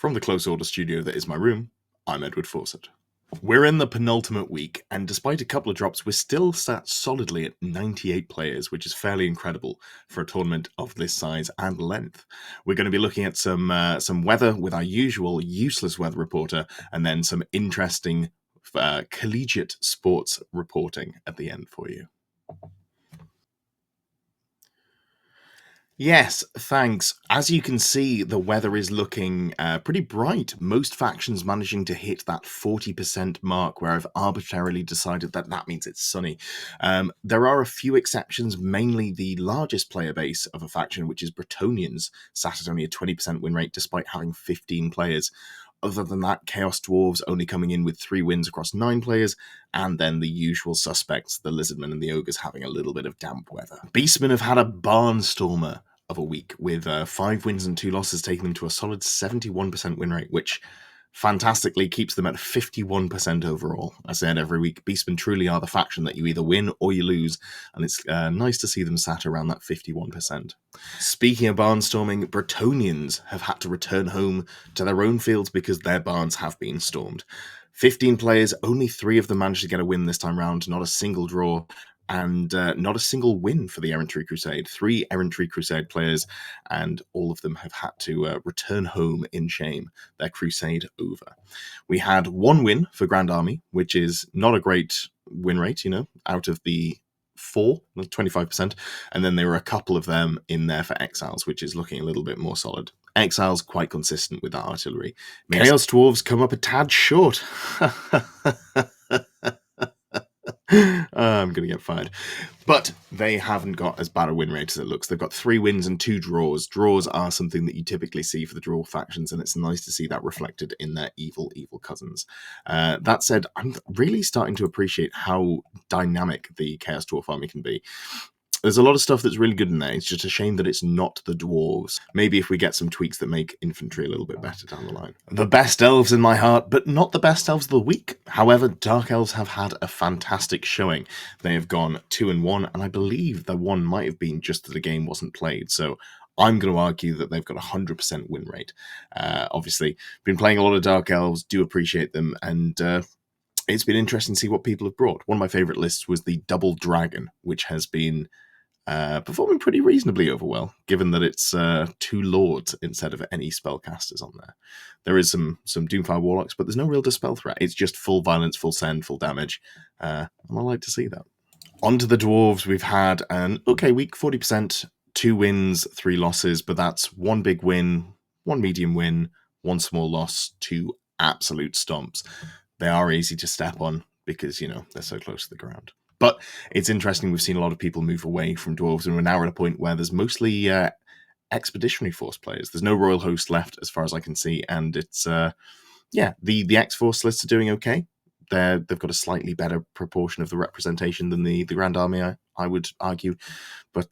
From the close order studio that is my room, I'm Edward Fawcett. We're in the penultimate week, and despite a couple of drops, we're still sat solidly at 98 players, which is fairly incredible for a tournament of this size and length. We're going to be looking at some weather with our usual useless weather reporter, and then some interesting collegiate sports reporting at the end for you. Yes, thanks. As you can see, the weather is looking pretty bright. Most factions managing to hit that 40% mark, where I've arbitrarily decided that that means it's sunny. There are a few exceptions, mainly the largest player base of a faction, which is Bretonnians, sat at only a 20% win rate despite having 15 players. Other than that, Chaos Dwarves only coming in with 3 wins across 9 players, and then the usual suspects, the Lizardmen and the Ogres, having a little bit of damp weather. Beastmen have had a barnstormer of a week, with 5 wins and 2 losses, taking them to a solid 71% win rate, which fantastically keeps them at 51% overall. I say it every week, Beastmen truly are the faction that you either win or you lose, and it's nice to see them sat around that 51%. Speaking of barnstorming, Bretonnians have had to return home to their own fields because their barns have been stormed. 15 players, only 3 of them managed to get a win this time round, not a single draw, and not a single win for the Errantry Crusade. 3 Errantry Crusade players, and all of them have had to return home in shame. Their crusade over. We had 1 win for Grand Army, which is not a great win rate, out of the 4, 25%, and then there were a couple of them in there for Exiles, which is looking a little bit more solid. Exiles quite consistent with that artillery. Chaos Dwarves come up a tad short. I'm going to get fired. But they haven't got as bad a win rate as it looks. They've got 3 wins and 2 draws. Draws are something that you typically see for the draw factions, and it's nice to see that reflected in their evil cousins. That said, I'm really starting to appreciate how dynamic the Chaos Dwarf army can be. There's a lot of stuff that's really good in there. It's just a shame that it's not the dwarves. Maybe if we get some tweaks that make infantry a little bit better down the line. The best elves in my heart, but not the best elves of the week. However, Dark Elves have had a fantastic showing. They have gone 2-1, and I believe the one might have been just that the game wasn't played. So I'm going to argue that they've got a 100% win rate. Obviously, been playing a lot of Dark Elves, do appreciate them, and it's been interesting to see what people have brought. One of my favourite lists was the Double Dragon, which has been performing pretty reasonably over well, given that it's 2 lords instead of any spellcasters on there. There is some Doomfire Warlocks, but there's no real dispel threat. It's just full violence, full send, full damage, and I like to see that. On to the Dwarves. We've had an okay week, 40%, 2 wins, 3 losses, but that's 1 big win, 1 medium win, 1 small loss, 2 absolute stomps. They are easy to step on because, they're so close to the ground. But it's interesting, we've seen a lot of people move away from Dwarves, and we're now at a point where there's mostly Expeditionary Force players. There's no Royal Host left, as far as I can see, and it's, the X-Force lists are doing okay. They've got a slightly better proportion of the representation than the Grand Army, I would argue. But,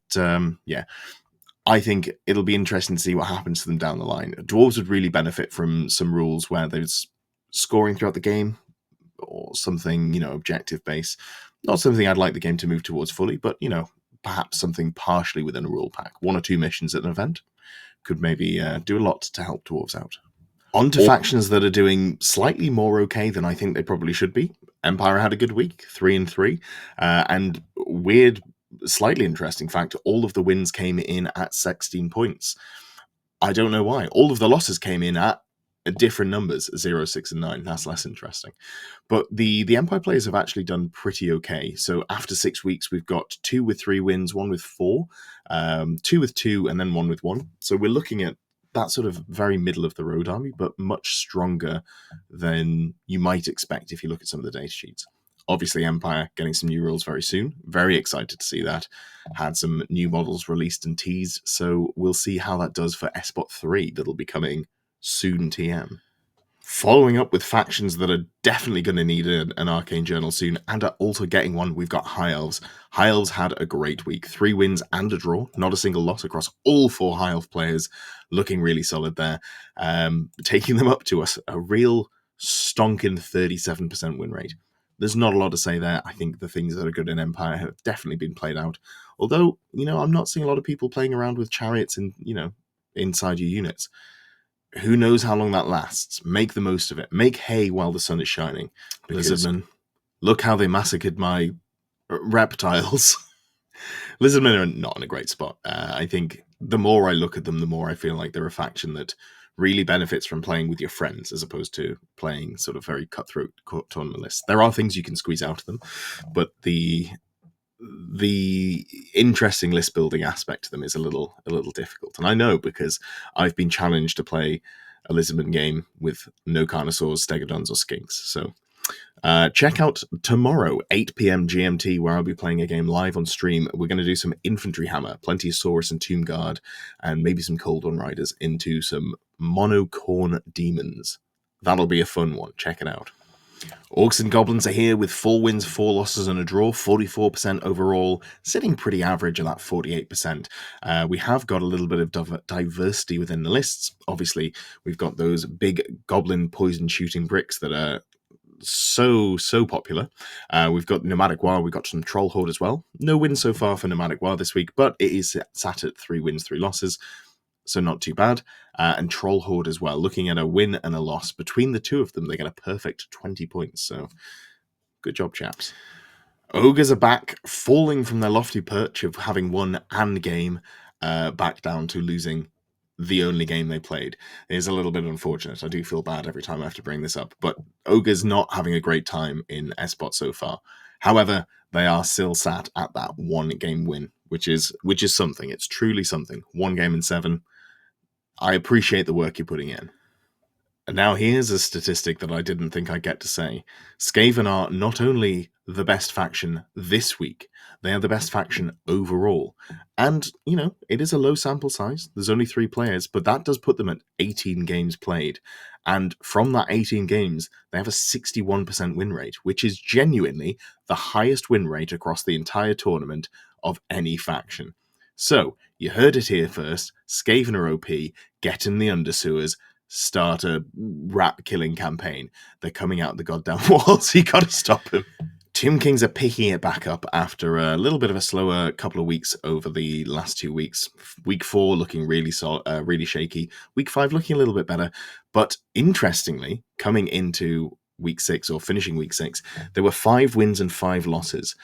I think it'll be interesting to see what happens to them down the line. Dwarves would really benefit from some rules where there's scoring throughout the game, or something, objective base. Not something I'd like the game to move towards fully, but, perhaps something partially within a rule pack. 1 or 2 missions at an event could maybe do a lot to help Dwarves out. On to factions that are doing slightly more okay than I think they probably should be. Empire had a good week, 3-3, and weird, slightly interesting fact, all of the wins came in at 16 points. I don't know why. All of the losses came in at different numbers, 0, 6, and 9. That's less interesting. But the Empire players have actually done pretty okay. So after 6 weeks, we've got 2 with 3 wins, 1 with 4, 2 with 2, and then 1 with 1. So we're looking at that sort of very middle of the road army, but much stronger than you might expect if you look at some of the data sheets. Obviously, Empire getting some new rules very soon. Very excited to see that. Had some new models released and teased, so we'll see how that does for SBOT 3 that'll be coming soon TM. Following up with factions that are definitely going to need an Arcane Journal soon, and are also getting one, we've got High Elves. High Elves had a great week. 3 wins and a draw. Not a single loss across all 4 High Elf players. Looking really solid there. Taking them up to a real stonking 37% win rate. There's not a lot to say there. I think the things that are good in Empire have definitely been played out. Although, I'm not seeing a lot of people playing around with chariots and, inside your units. who knows how long that lasts? Make the most of it. Make hay while the sun is shining. Lizardmen, look how they massacred my reptiles. Lizardmen are not in a great spot. I think the more I look at them, the more I feel like they're a faction that really benefits from playing with your friends as opposed to playing sort of very cutthroat tournament lists. There are things you can squeeze out of them, but the interesting list building aspect to them is a little difficult. And I know because I've been challenged to play a Lizardman game with no Carnosaurs, Stegodons, or Skinks. So check out tomorrow, 8 p.m. GMT, where I'll be playing a game live on stream. We're going to do some Infantry Hammer, plenty of Saurus and Tomb Guard, and maybe some Cold One Riders into some Monocorn Demons. That'll be a fun one. Check it out. Orcs and Goblins are here with 4 wins, 4 losses, and a draw, 44% overall, sitting pretty average at that 48%. We have got a little bit of diversity within the lists. Obviously, we've got those big Goblin poison shooting bricks that are so popular. We've got Nomadic War, we've got some Troll Horde as well. No wins so far for Nomadic War this week, but it is sat at 3 wins, 3 losses, so not too bad. And Troll Horde as well, looking at a win and a loss. Between the two of them, they get a perfect 20 points, so good job, chaps. Ogres are back, falling from their lofty perch of having won an game back down to losing the only game they played. It is a little bit unfortunate. I do feel bad every time I have to bring this up, but Ogres not having a great time in SBOT so far. However, they are still sat at that 1 game win, which is something. It's truly something. 1 game in 7. I appreciate the work you're putting in. And now here's a statistic that I didn't think I'd get to say. Skaven are not only the best faction this week, they are the best faction overall. And, you know, it is a low sample size. There's only 3 players, but that does put them at 18 games played. And from that 18 games, they have a 61% win rate, which is genuinely the highest win rate across the entire tournament of any faction. So, you heard it here first. Skaven are OP, get in the undersewers, start a rat killing campaign. They're coming out the goddamn walls. You gotta stop them. Tomb Kings are picking it back up after a little bit of a slower couple of weeks over the last 2 weeks. Week 4 looking really really shaky. Week 5 looking a little bit better. But interestingly, coming into week 6 or finishing week 6, there were 5 wins and 5 losses.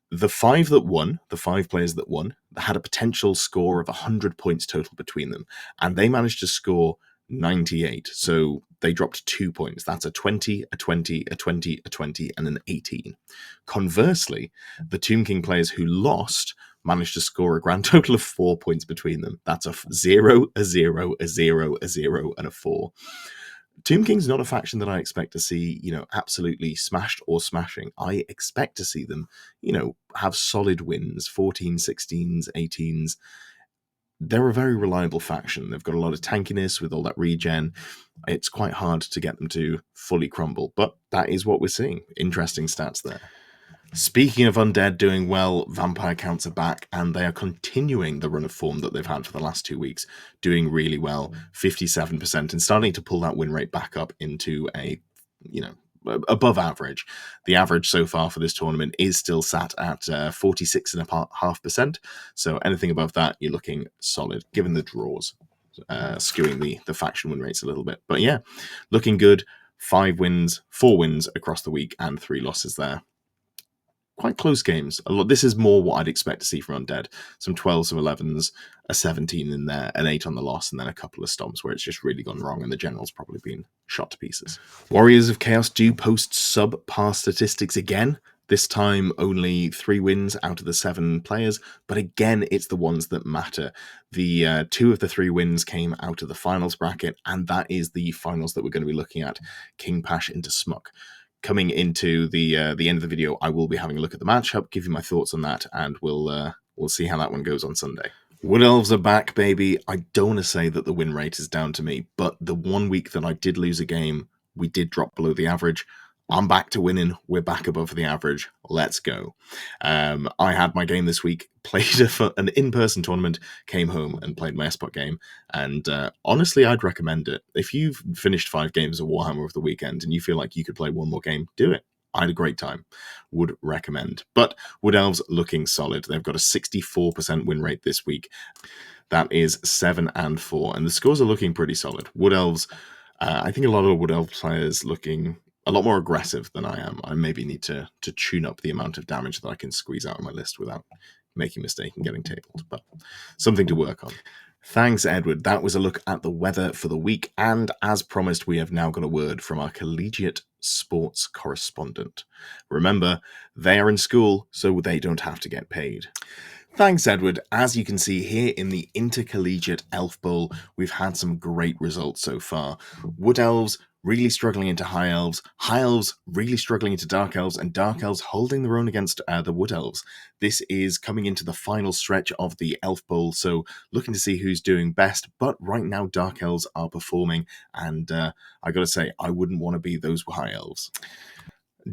The 5 that won, the 5 players that won, had a potential score of 100 points total between them. And they managed to score 98. So they dropped 2 points. That's a 20, a 20, a 20, a 20, and an 18. Conversely, the Tomb King players who lost managed to score a grand total of 4 points between them. That's a 0, a 0, a 0, a 0, and a 4. Tomb King's not a faction that I expect to see, you know, absolutely smashed or smashing. I expect to see them, you know, have solid wins, 14, 16s, 18s. They're a very reliable faction. They've got a lot of tankiness with all that regen. It's quite hard to get them to fully crumble, but that is what we're seeing. Interesting stats there. Speaking of undead doing well, vampire counts are back, and they are continuing the run of form that they've had for the last 2 weeks, doing really well, 57%, and starting to pull that win rate back up into a, you know, above average. The average so far for this tournament is still sat at 46.5%. So anything above that, you're looking solid, given the draws, skewing the faction win rates a little bit. But yeah, looking good. 5 wins, 4 wins across the week, and 3 losses there. Quite close games. This is more what I'd expect to see from Undead. Some 12s, some 11s, a 17 in there, an 8 on the loss, and then a couple of stomps where it's just really gone wrong and the general's probably been shot to pieces. Warriors of Chaos do post subpar statistics again. This time only 3 wins out of the 7 players, but again, it's the ones that matter. The 2 of the 3 wins came out of the finals bracket, and that is the finals that we're going to be looking at, King Pash into Smuk. Coming into the end of the video, I will be having a look at the matchup, give you my thoughts on that, and we'll see how that one goes on Sunday. Wood Elves are back, baby. I don't want to say that the win rate is down to me, but the 1 week that I did lose a game, we did drop below the average. I'm back to winning. We're back above the average. Let's go. I had my game this week, played an in-person tournament, came home and played my SBOT game. And honestly, I'd recommend it. If you've finished 5 games of Warhammer over the weekend and you feel like you could play 1 more game, do it. I had a great time. Would recommend. But Wood Elves looking solid. They've got a 64% win rate this week. That is 7 and 4, and the scores are looking pretty solid. Wood Elves, I think a lot of Wood Elf players looking a lot more aggressive than I am. I maybe need to tune up the amount of damage that I can squeeze out of my list without making a mistake and getting tabled, but something to work on. Thanks, Edward. That was a look at the weather for the week, and as promised, we have now got a word from our Collegiate Sports Correspondent. Remember, they are in school, so they don't have to get paid. Thanks, Edward. As you can see here in the Intercollegiate Elf Bowl, we've had some great results so far. Wood Elves really struggling into High Elves really struggling into Dark Elves, and Dark Elves holding their own against the Wood Elves. This is coming into the final stretch of the Elf Bowl, so looking to see who's doing best, but right now Dark Elves are performing, and I gotta say, I wouldn't want to be those High Elves.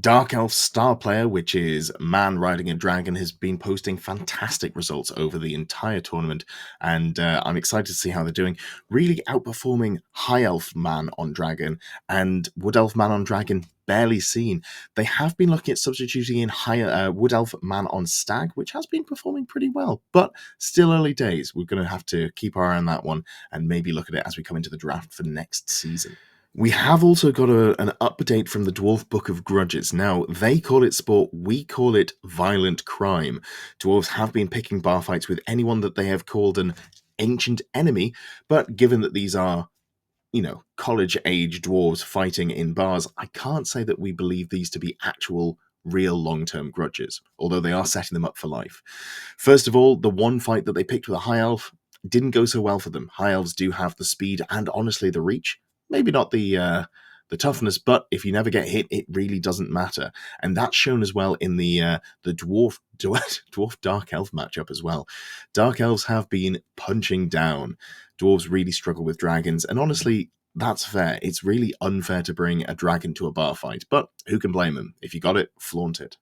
Dark Elf star player, which is Man Riding a Dragon, has been posting fantastic results over the entire tournament, and I'm excited to see how they're doing. Really outperforming High Elf Man on Dragon, and Wood Elf Man on Dragon barely seen. They have been looking at substituting in Wood Elf Man on Stag, which has been performing pretty well, but still early days. We're going to have to keep our eye on that one and maybe look at it as we come into the draft for next season. We have also got an update from the Dwarf Book of Grudges. Now, they call it sport, we call it violent crime. Dwarves have been picking bar fights with anyone that they have called an ancient enemy, but given that these are, college-age dwarves fighting in bars, I can't say that we believe these to be actual real long-term grudges, although they are setting them up for life. First of all, the one fight that they picked with a High Elf didn't go so well for them. High Elves do have the speed and, honestly, the reach. Maybe not the toughness, but if you never get hit, it really doesn't matter. And that's shown as well in the dwarf Dark Elf matchup as well. Dark Elves have been punching down. Dwarves really struggle with dragons, and honestly, that's fair. It's really unfair to bring a dragon to a bar fight, but who can blame them? If you got it, flaunt it.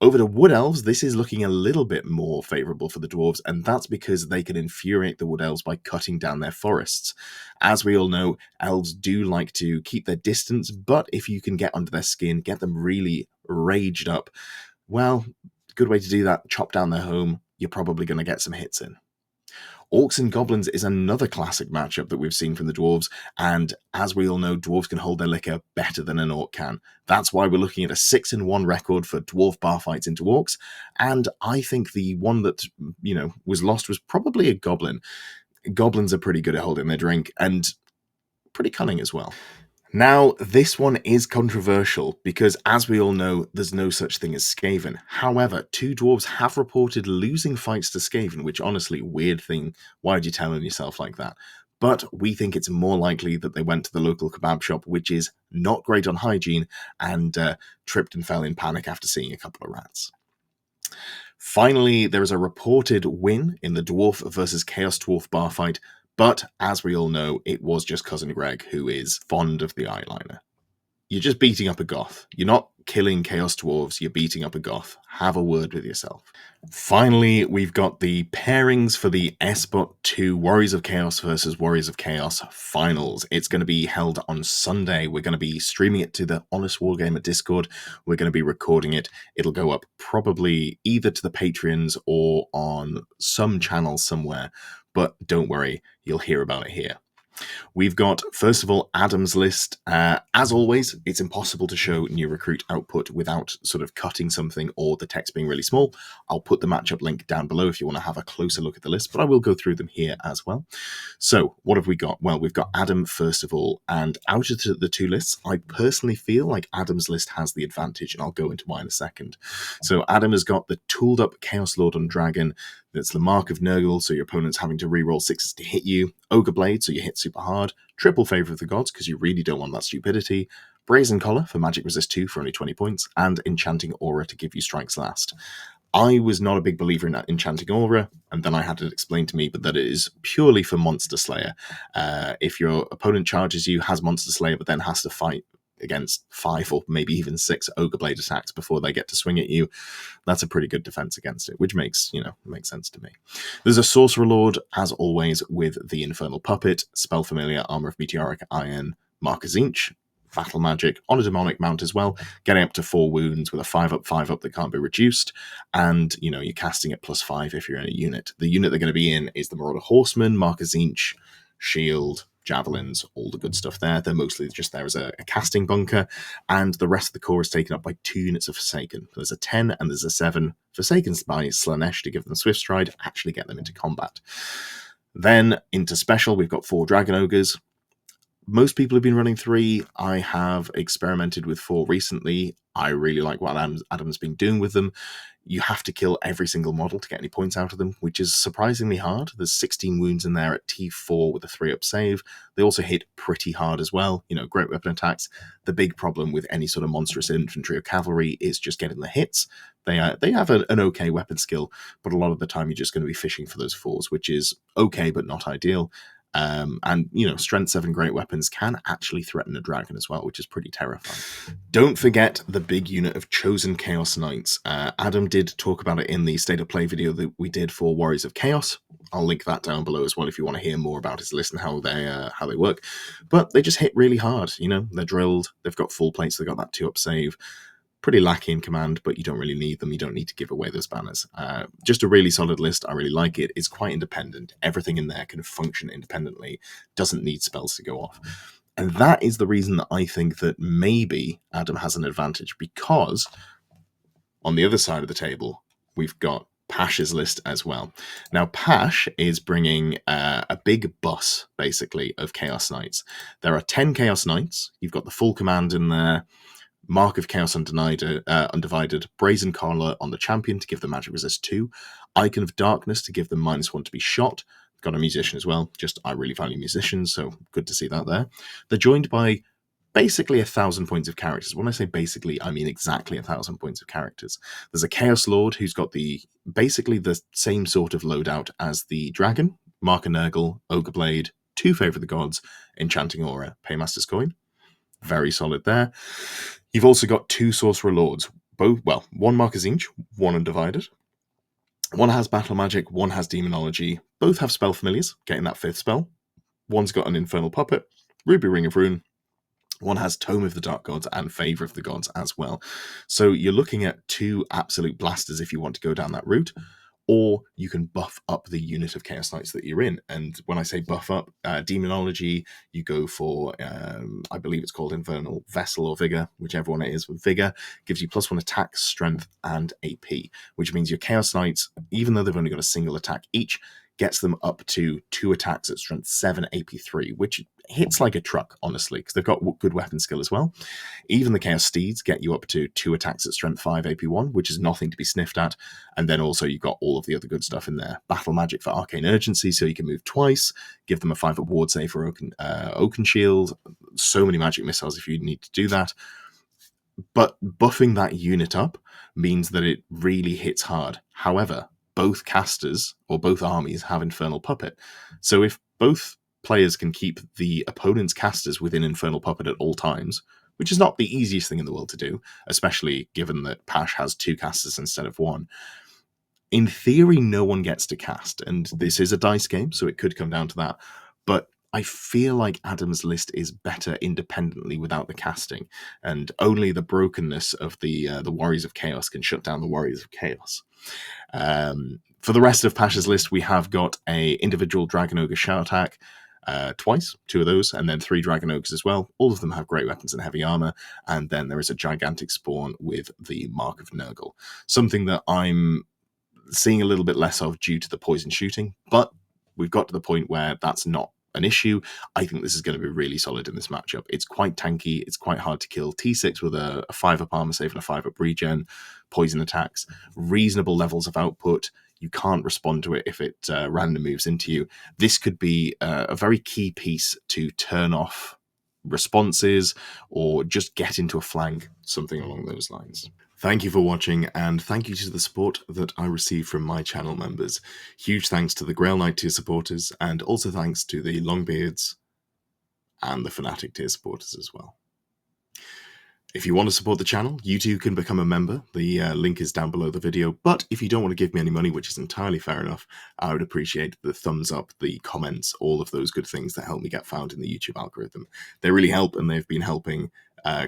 Over to Wood Elves, this is looking a little bit more favourable for the Dwarves, and that's because they can infuriate the Wood Elves by cutting down their forests. As we all know, Elves do like to keep their distance, but if you can get under their skin, get them really raged up, well, good way to do that, chop down their home, you're probably going to get some hits in. Orcs and Goblins is another classic matchup that we've seen from the Dwarves, and as we all know, Dwarves can hold their liquor better than an Orc can. That's why we're looking at a 6-1 record for Dwarf bar fights into Orcs, and I think the one that, was lost was probably a Goblin. Goblins are pretty good at holding their drink, and pretty cunning as well. Now, this one is controversial because, as we all know, there's no such thing as Skaven. However, 2 dwarves have reported losing fights to Skaven, which, honestly, weird thing. Why would you tell on yourself like that? But we think it's more likely that they went to the local kebab shop, which is not great on hygiene, and tripped and fell in panic after seeing a couple of rats. Finally, there is a reported win in the Dwarf versus Chaos Dwarf bar fight, but as we all know, it was just Cousin Greg, who is fond of the eyeliner. You're just beating up a goth. You're not killing Chaos Dwarves, you're beating up a goth. Have a word with yourself. Finally, we've got the pairings for the SBOT 2 Warriors of Chaos versus Warriors of Chaos finals. It's going to be held on Sunday. We're going to be streaming it to the Honest Wargamer Discord. We're going to be recording it. It'll go up probably either to the Patreons or on some channel somewhere. But don't worry, you'll hear about it here. We've got, first of all, Adam's list. As always, it's impossible to show new recruit output without sort of cutting something or the text being really small. I'll put the matchup link down below if you want to have a closer look at the list, but I will go through them here as well. So what have we got? Well, we've got Adam, first of all, and out of the 2 lists, I personally feel like Adam's list has the advantage, and I'll go into why in a second. So Adam has got the tooled up Chaos Lord on Dragon. That's the Mark of Nurgle, so your opponent's having to reroll 6s to hit you. Ogre Blade, so you hit super hard. Triple Favor of the Gods, because you really don't want that stupidity. Brazen Collar for Magic Resist 2 for only 20 points. And Enchanting Aura to give you strikes last. I was not a big believer in that Enchanting Aura, and then I had it explained to me that it is purely for Monster Slayer. If your opponent charges you, has Monster Slayer, but then has to fight against 5 or maybe even 6 Ogre Blade attacks before they get to swing at you, that's a pretty good defense against it, which makes sense to me. There's a Sorcerer Lord, as always, with the Infernal Puppet, Spell Familiar, Armor of Meteoric Iron, Mark of Tzeentch, battle magic on a demonic mount as well, getting up to 4 wounds with a 5 up that can't be reduced, and you're casting at +5 if you're in a unit. The unit they're going to be in is the Marauder Horseman, Marcus Inch, shield, javelins, all the good stuff there. They're mostly just there as a casting bunker, and the rest of the core is taken up by 2 units of Forsaken. There's a 10 and there's a 7 Forsaken by Slanesh to give them Swift Stride, actually get them into combat. Then into special, we've got 4 Dragon Ogres. Most people have been running 3. I have experimented with 4 recently. I really like what Adam's been doing with them. You have to kill every single model to get any points out of them, which is surprisingly hard. There's 16 wounds in there at T4 with a 3-up save. They also hit pretty hard as well. Great weapon attacks. The big problem with any sort of monstrous infantry or cavalry is just getting the hits. They have an okay weapon skill, but a lot of the time you're just going to be fishing for those 4s, which is okay but not ideal. And strength 7 great weapons can actually threaten a dragon as well, which is pretty terrifying. Don't forget the big unit of Chosen Chaos Knights. Adam did talk about it in the State of Play video that we did for Warriors of Chaos. I'll link that down below as well if you want to hear more about his list and how they work. But they just hit really hard. They're drilled. They've got full plates. They've got that 2-up save. Pretty lackey in command, but you don't really need them. You don't need to give away those banners. Just a really solid list. I really like it. It's quite independent. Everything in there can function independently. Doesn't need spells to go off. And that is the reason that I think that maybe Adam has an advantage, because on the other side of the table, we've got Pash's list as well. Now, Pash is bringing a big bus, basically, of Chaos Knights. There are 10 Chaos Knights. You've got the full command in there. Mark of Chaos Undivided, Brazen Collar on the champion to give them magic resist 2, Icon of Darkness to give them -1 to be shot. Got a musician as well. I really value musicians, so good to see that there. They're joined by basically 1,000 points of characters. When I say basically, I mean exactly 1,000 points of characters. There's a Chaos Lord who's got basically the same sort of loadout as the Dragon, Mark of Nurgle, Ogre Blade, 2 Favor of the Gods, Enchanting Aura, Paymaster's Coin. Very solid there. You've also got 2 Sorcerer Lords. One Marcus Inch, 1 Undivided. One has Battle Magic, one has Demonology. Both have Spell Familiars, getting that 5th spell. One's got an Infernal Puppet, Ruby Ring of Ruin. One has Tome of the Dark Gods and Favor of the Gods as well. So you're looking at 2 absolute blasters if you want to go down that route. Or you can buff up the unit of Chaos Knights that you're in. And when I say buff up, Demonology, you go for, I believe it's called Infernal Vessel or Vigor, whichever one it is. Vigor gives you +1 attack, strength, and AP, which means your Chaos Knights, even though they've only got a single attack each, gets them up to 2 attacks at strength 7, AP 3, which hits like a truck, honestly, because they've got good weapon skill as well. Even the Chaos Steeds get you up to 2 attacks at strength 5, AP 1, which is nothing to be sniffed at. And then also you've got all of the other good stuff in there. Battle Magic for Arcane Urgency, so you can move twice, give them a 5-up ward save for Oaken Shield, so many magic missiles if you need to do that. But buffing that unit up means that it really hits hard. However, both casters or both armies have Infernal Puppet. So if both players can keep the opponent's casters within Infernal Puppet at all times, which is not the easiest thing in the world to do, especially given that Pash has 2 casters instead of 1, in theory, no one gets to cast. And this is a dice game, so it could come down to that. But I feel like Adam's list is better independently without the casting, and only the brokenness of the Warriors of Chaos can shut down the Warriors of Chaos. For the rest of Pasha's list, we have got a individual Dragon Ogre Shout Attack, twice, 2 of those, and then 3 Dragon Ogres as well. All of them have great weapons and heavy armor, and then there is a gigantic spawn with the Mark of Nurgle, something that I'm seeing a little bit less of due to the poison shooting, but we've got to the point where that's not an issue. I think this is going to be really solid in this matchup. It's quite tanky, it's quite hard to kill. T6 with a 5-up armor save and a 5-up regen, poison attacks, reasonable levels of output. You can't respond to it if it random moves into you. This could be a very key piece to turn off responses or just get into a flank, something along those lines. Thank you for watching, and thank you to the support that I receive from my channel members. Huge thanks to the Grail Knight tier supporters, and also thanks to the Longbeards and the Fnatic tier supporters as well. If you want to support the channel, you too can become a member. The link is down below the video. But if you don't want to give me any money, which is entirely fair enough, I would appreciate the thumbs up, the comments, all of those good things that help me get found in the YouTube algorithm. They really help, and they've been helping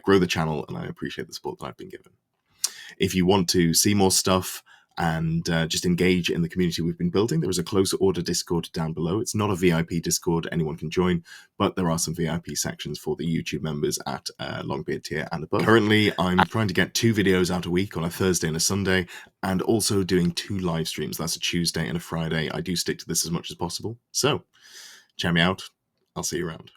grow the channel, and I appreciate the support that I've been given. If you want to see more stuff and just engage in the community we've been building, there is a closer order Discord down below. It's not a VIP Discord, anyone can join, but there are some VIP sections for the YouTube members at Longbeard tier and above. Currently, I'm trying to get 2 videos out a week on a Thursday and a Sunday, and also doing 2 live streams. That's a Tuesday and a Friday. I do stick to this as much as possible. So, check me out. I'll see you around.